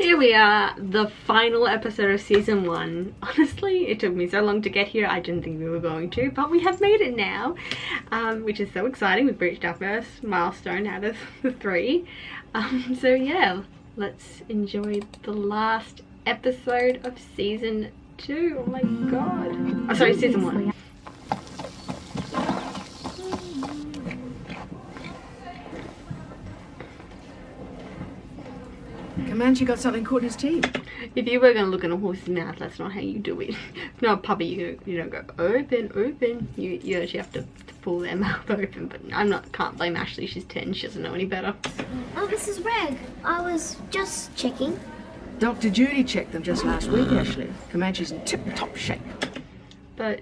Here we are, the final episode of season 1. Honestly, it took me so long to get here, I didn't think we were going to, but we have made it now, which is so exciting. We've reached our first milestone out of the 3. So yeah, let's enjoy the last episode of season 2. Oh my god. Oh, sorry, season 1. Comanche got something caught in his teeth. If you were going to look in a horse's mouth, that's not how you do it. No, puppy, you don't go open, open. You actually have to pull their mouth open. But can't blame Ashley. She's 10. She doesn't know any better. Oh, Mrs. Reg, I was just checking. Dr. Judy checked them just last week, Ashley. Comanche's in tip-top shape. But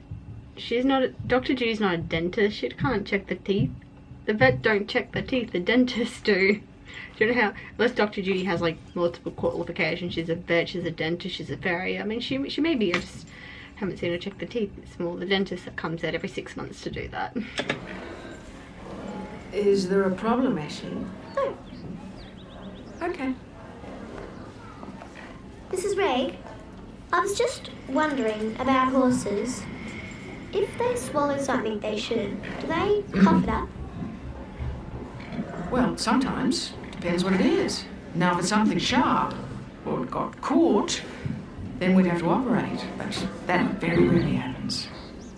she's not. Dr. Judy's not a dentist. She can't check the teeth. The vet don't check the teeth. The dentists do. Do you know how, unless Dr. Judy has like multiple qualifications, she's a vet, she's a dentist, she's a farrier. I mean, she may be, I just haven't seen her check the teeth. It's more the dentist that comes out every 6 months to do that. Is there a problem, Ashley? No. Okay. Mrs. Reg, I was just wondering about horses. If they swallow something they shouldn't, do they cough it up? Well, sometimes. Depends what it is. Now, if it's something sharp, or it got caught, then we'd have to operate. But that very rarely happens.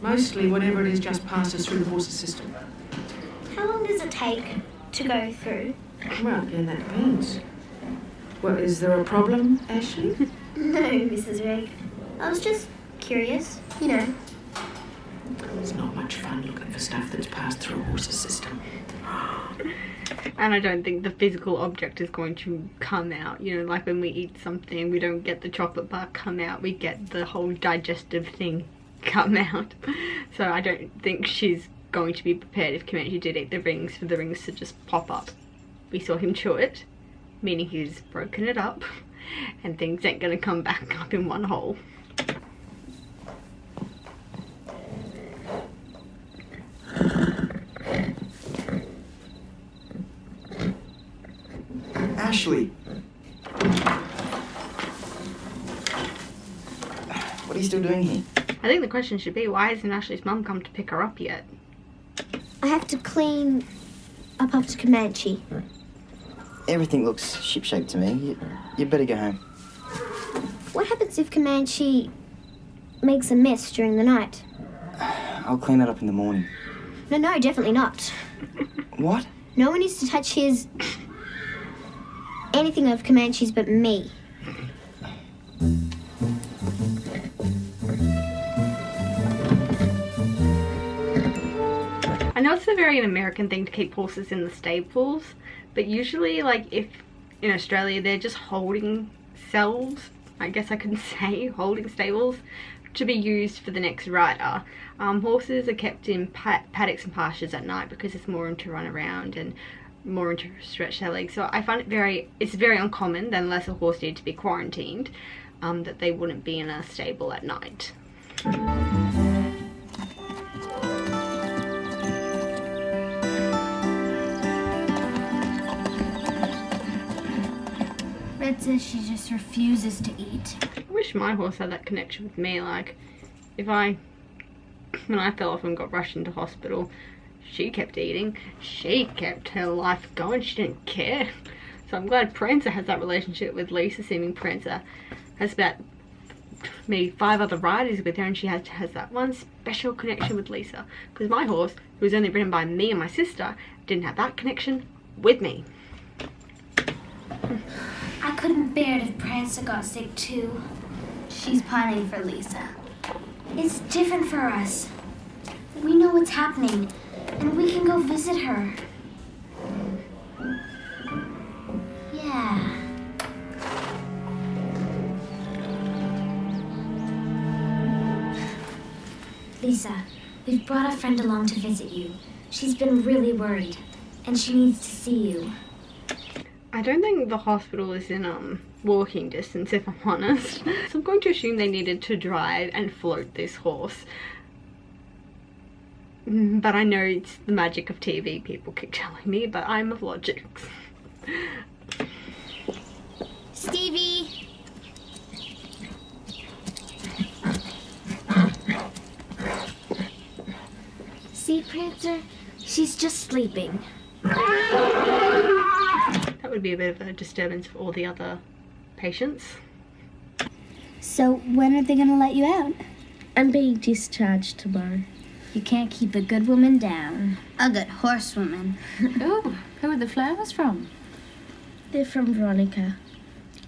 Mostly, whatever it is just passes through the horse's system. How long does it take to go through? Well, again, that depends. Well, is there a problem, Ashley? No, Mrs. Reg. I was just curious, you know. It's not much fun looking for stuff that's passed through a horse's system. And I don't think the physical object is going to come out. You know, like when we eat something, we don't get the chocolate bar come out. We get the whole digestive thing come out. So I don't think she's going to be prepared if Comanche did eat the rings for the rings to just pop up. We saw him chew it, meaning he's broken it up, and things ain't going to come back up in one hole. Ashley! What are you still doing here? I think the question should be, why hasn't Ashley's mum come to pick her up yet? I have to clean up after Comanche. Everything looks shipshape to me. You better go home. What happens if Comanche makes a mess during the night? I'll clean it up in the morning. No, definitely not. What? No one needs to touch anything of Comanche's but me. I know it's a very American thing to keep horses in the stables, but usually, like, if in Australia they're just holding cells, I guess I can say, holding stables to be used for the next rider. Horses are kept in paddocks and pastures at night because it's more room to run around and more room to stretch their legs. So I find it's very uncommon that unless a horse needs to be quarantined, that they wouldn't be in a stable at night. Red says she just refuses to eat. I wish my horse had that connection with me. Like, when I fell off and got rushed into hospital, she kept eating. She kept her life going. She didn't care. So I'm glad Prancer has that relationship with Lisa, seeming Prancer has about maybe 5 other riders with her, and she has that one special connection with Lisa. Because my horse, who was only ridden by me and my sister, didn't have that connection with me. I couldn't bear it if Prancer got sick too. She's pining for Lisa. It's different for us. We know what's happening, and we can go visit her. Yeah. Lisa, we've brought a friend along to visit you. She's been really worried, and she needs to see you. I don't think the hospital is in walking distance, if I'm honest. So I'm going to assume they needed to drive and float this horse. But I know it's the magic of TV, people keep telling me, but I'm of logics. Stevie! Prancer. She's just sleeping. That would be a bit of a disturbance for all the other patients. So when are they gonna let you out? I'm being discharged tomorrow. You can't keep a good woman down. A good horsewoman. Oh, who are the flowers from? They're from Veronica.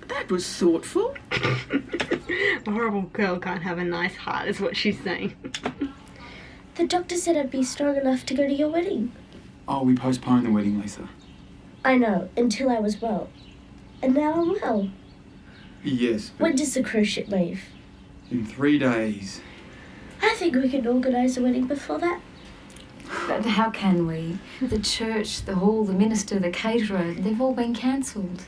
That was thoughtful. A horrible girl can't have a nice heart, is what she's saying. The doctor said I'd be strong enough to go to your wedding. Oh, we postponed the wedding, Lisa. I know, until I was well. And now I'm well. Yes, but When does the cruise ship leave? in 3 days. I think we can organise a wedding before that. But how can we? The church, the hall, the minister, the caterer, they've all been cancelled.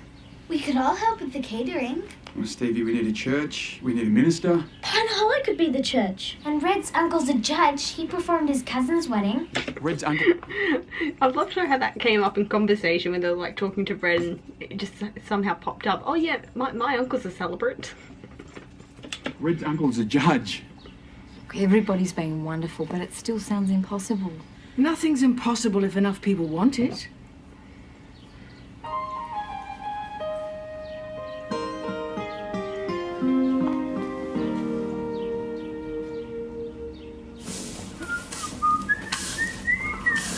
We could all help with the catering. Well, Stevie, we need a church, we need a minister. Pine Hollow could be the church. And Red's uncle's a judge. He performed his cousin's wedding. Red's uncle. I'd love to know how that came up in conversation when they were like talking to Red and it just somehow popped up. Oh yeah, my uncle's a celebrant. Red's uncle's a judge. Everybody's been wonderful, but it still sounds impossible. Nothing's impossible if enough people want it.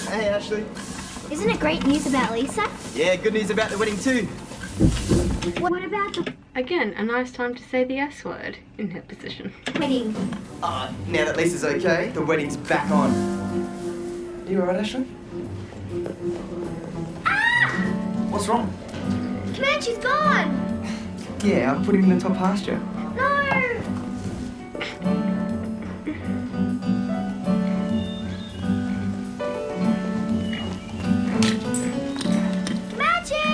Hey, Ashley. Isn't it great news about Lisa? Yeah, good news about the wedding too. What about the Again, a nice time to say the S word in her position. wedding? Now that Lisa's okay, the wedding's back on. You alright, Ashley? What's wrong? Comanche's gone! Yeah, I put him in the top pasture. No! Comanche!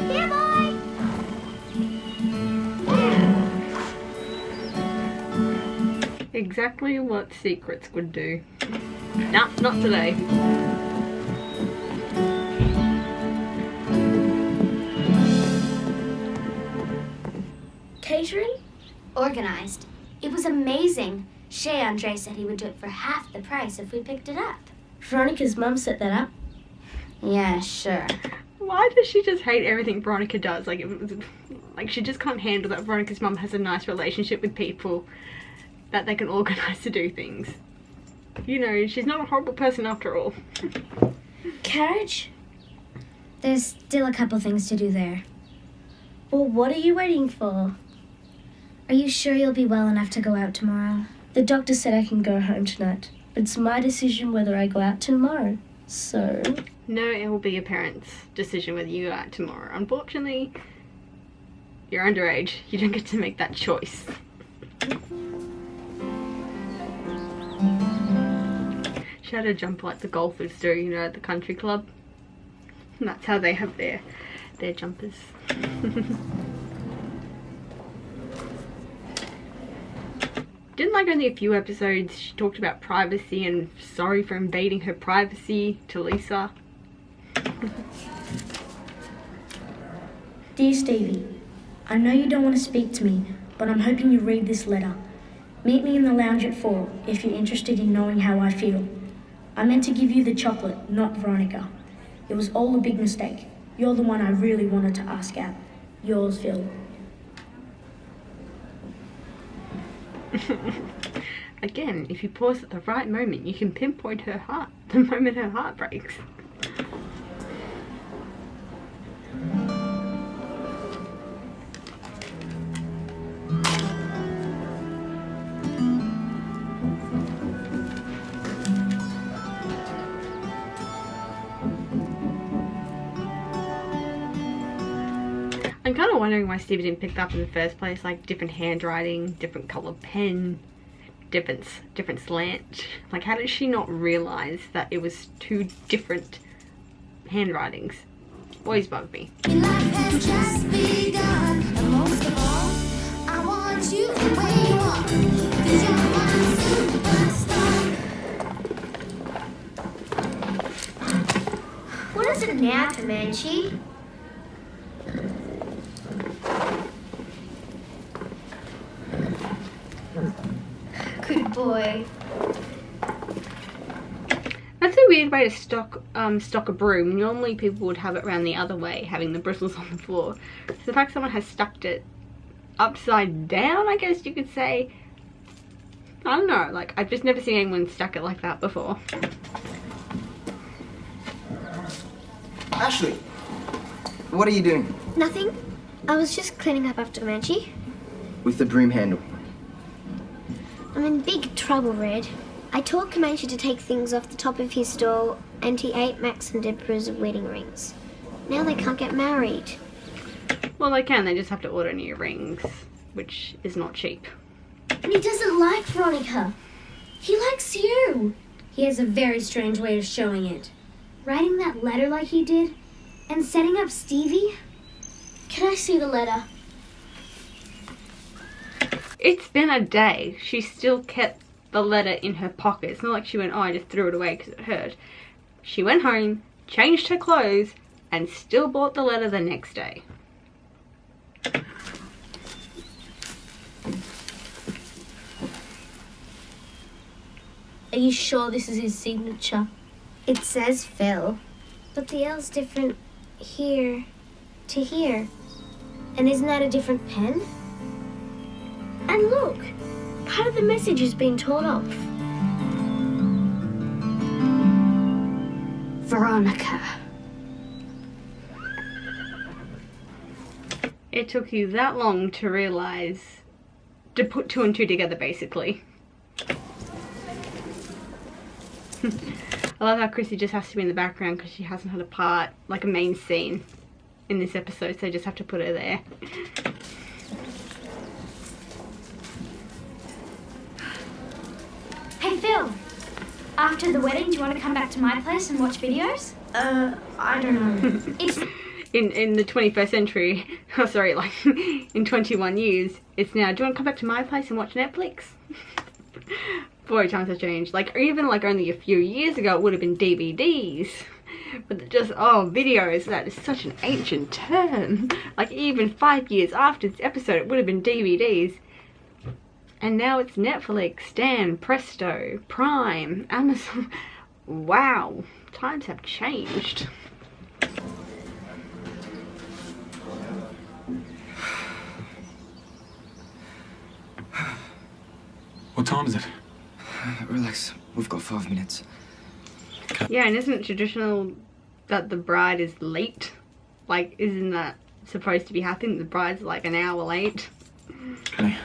Here, boy! Exactly what secrets would do. Nah, not today. Catering? Organized. It was amazing. Chez Andre said he would do it for half the price if we picked it up. Veronica's mum set that up. Yeah, sure. Why does she just hate everything Veronica does? Like, like she just can't handle that Veronica's mum has a nice relationship with people, that they can organise to do things. You know, she's not a horrible person after all. Carriage? There's still a couple things to do there. Well, what are you waiting for? Are you sure you'll be well enough to go out tomorrow? The doctor said I can go home tonight. But it's my decision whether I go out tomorrow. So... No, it will be your parents' decision whether you go out tomorrow. Unfortunately, you're underage. You don't get to make that choice. She had a jumper like the golfers do, you know, at the country club. And that's how they have their jumpers. Didn't like only a few episodes she talked about privacy and sorry for invading her privacy to Lisa. Dear Stevie, I know you don't want to speak to me, but I'm hoping you read this letter. Meet me in the lounge at 4 if you're interested in knowing how I feel. I meant to give you the chocolate, not Veronica. It was all a big mistake. You're the one I really wanted to ask out. Yours, Phil. Again, if you pause at the right moment, you can pinpoint her heart, the moment her heart breaks. I'm kind of wondering why Stevie didn't pick that up in the first place, like different handwriting, different colored pen, different slant. Like, how did she not realize that it was two different handwritings? Always bugged me. Life has just begun, and most of all, I want you the way you are, 'cause you're my superstar. What is it now, Comanche? Good boy. That's a weird way to stock a broom. Normally people would have it around the other way, having the bristles on the floor. So the fact someone has stuck it upside down, I guess you could say. I don't know, like I've just never seen anyone stuck it like that before. Ashley, what are you doing? Nothing. I was just cleaning up after Manchi. With the broom handle. I'm in big trouble, Red. I taught Comanche to take things off the top of his stall, and he ate Max and Deborah's wedding rings. Now they can't get married. Well, they can, they just have to order new rings, which is not cheap. And he doesn't like Veronica. He likes you. He has a very strange way of showing it. Writing that letter like he did, and setting up Stevie. Can I see the letter? It's been a day. She still kept the letter in her pocket. It's not like she went, oh, I just threw it away because it hurt. She went home, changed her clothes, and still bought the letter the next day. Are you sure this is his signature? It says Phil, but the L's different here to here. And isn't that a different pen? And look, part of the message has been torn off. Veronica. It took you that long to realise, to put two and two together basically. I love how Chrissy just has to be in the background because she hasn't had a part, like a main scene in this episode, so they just have to put her there. Hey Phil, after the wedding, do you want to come back to my place and watch videos? I don't know. It's In the 21st century, oh sorry, like in 21 years, it's now, do you want to come back to my place and watch Netflix? Boy, times have changed. Like, even like only a few years ago, it would have been DVDs. But just, oh, videos, that is such an ancient term. Like, even 5 years after this episode, it would have been DVDs. And now it's Netflix, Stan, Presto, Prime, Amazon. Wow, times have changed. What time is it? Relax, we've got 5 minutes. Yeah, and isn't it traditional that the bride is late? Like, isn't that supposed to be happening? The bride's like an hour late. Okay.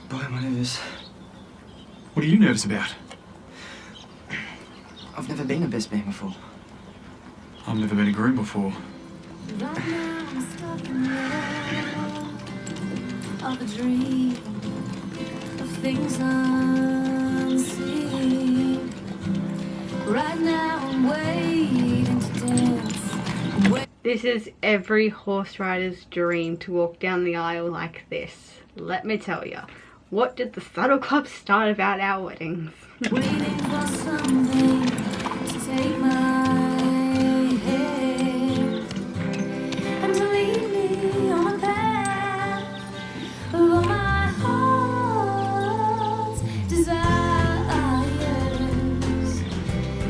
Boy, am I nervous. What are you nervous about? I've never been a best man before. I've never been a groom before. Right now I'm stuck in the middle of a dream of things unseen. Right now I'm waiting to dance. This is every horse rider's dream, to walk down the aisle like this. Let me tell you, what did the Saddle Club start about our weddings? Waiting for something to take my hand and to lead me on a path of all my heart's desires.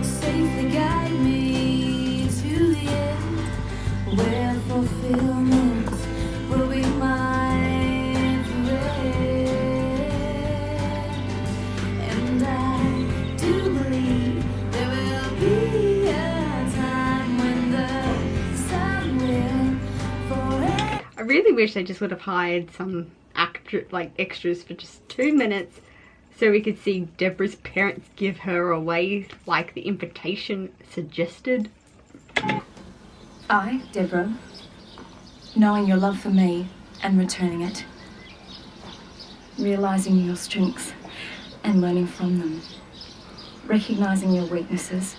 Safely guide me to the end where fulfillment will be mine forever. And I do believe there will be a time when the sun will forever. I really wish they just would have hired some extras for just 2 minutes so we could see Deborah's parents give her away like the invitation suggested. I, Deborah, knowing your love for me and returning it, realizing your strengths and learning from them, recognizing your weaknesses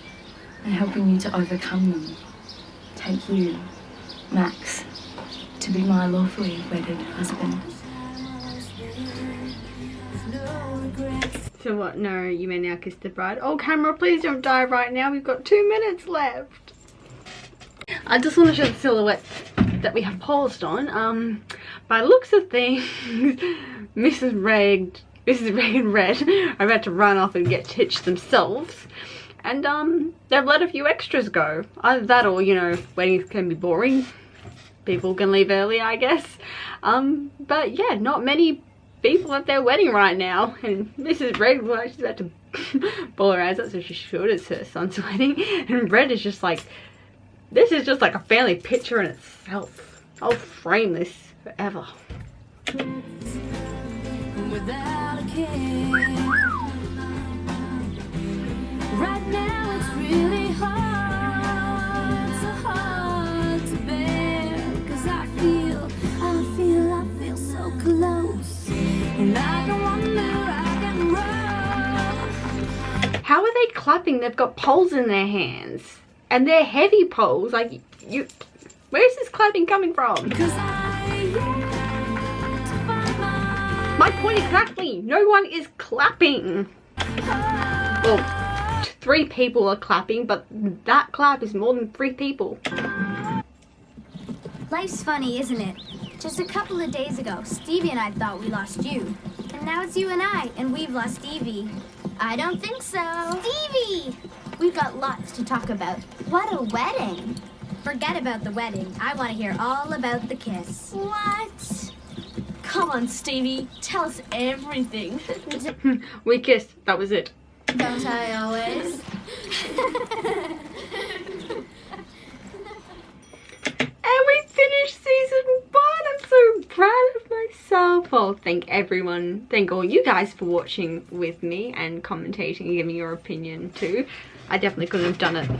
and helping you to overcome them, take you, Max, to be my lawfully wedded husband. So what? No, you may now kiss the bride. Oh, camera, please don't die right now. We've got 2 minutes left. I just want to show the silhouette that we have paused on. By looks of things, Mrs. Reg and Red are about to run off and get hitched themselves. And they've let a few extras go. Either that or, you know, weddings can be boring. People can leave early, I guess. But yeah, not many people at their wedding right now. And Mrs. Red, well, she's about to bawl her eyes out, so she should. It's her son's wedding. And Red is just like, this is just like a family picture in itself. I'll frame this forever. Without a care. Right now it's really hard, so hard to bear. 'Cause I feel so close. And I can wonder, I can run. How are they clapping? They've got poles in their hands. And they're heavy poles. Like, where's this clapping coming from? 'Cause I yet to find My point exactly. No one is clapping. Well, 3 people are clapping, but that clap is more than 3 people. Life's funny, isn't it? Just a couple of days ago, Stevie and I thought we lost you. And now it's you and I, and we've lost Stevie. I don't think so. Stevie! We've got lots to talk about. What a wedding. Forget about the wedding. I want to hear all about the kiss. What? Come on, Stevie. Tell us everything. We kissed. That was it. Don't I always? And we finished season 1. I'm so proud of myself. I'll thank everyone, thank all you guys for watching with me and commentating and giving your opinion too. I definitely couldn't have done it.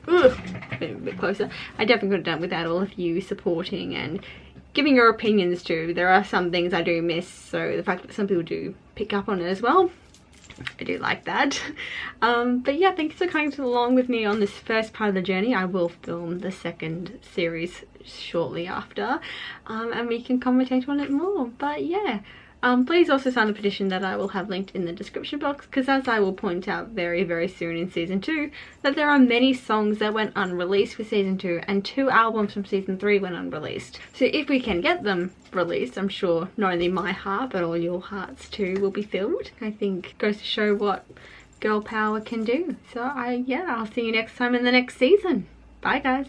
Ugh, a bit closer. I definitely could have done it without all of you supporting and giving your opinions too. There are some things I do miss, so the fact that some people do pick up on it as well, I do like that. But yeah, thanks for coming along with me on this first part of the journey. I will film the second series shortly after, and we can commentate on it more. But yeah, please also sign the petition that I will have linked in the description box, because as I will point out very, very soon in season 2, that there are many songs that went unreleased for season 2 and 2 albums from season 3 went unreleased. So if we can get them released, I'm sure not only my heart but all your hearts too will be filled. I think it goes to show what girl power can do. So yeah, I'll see you next time in the next season. Bye guys.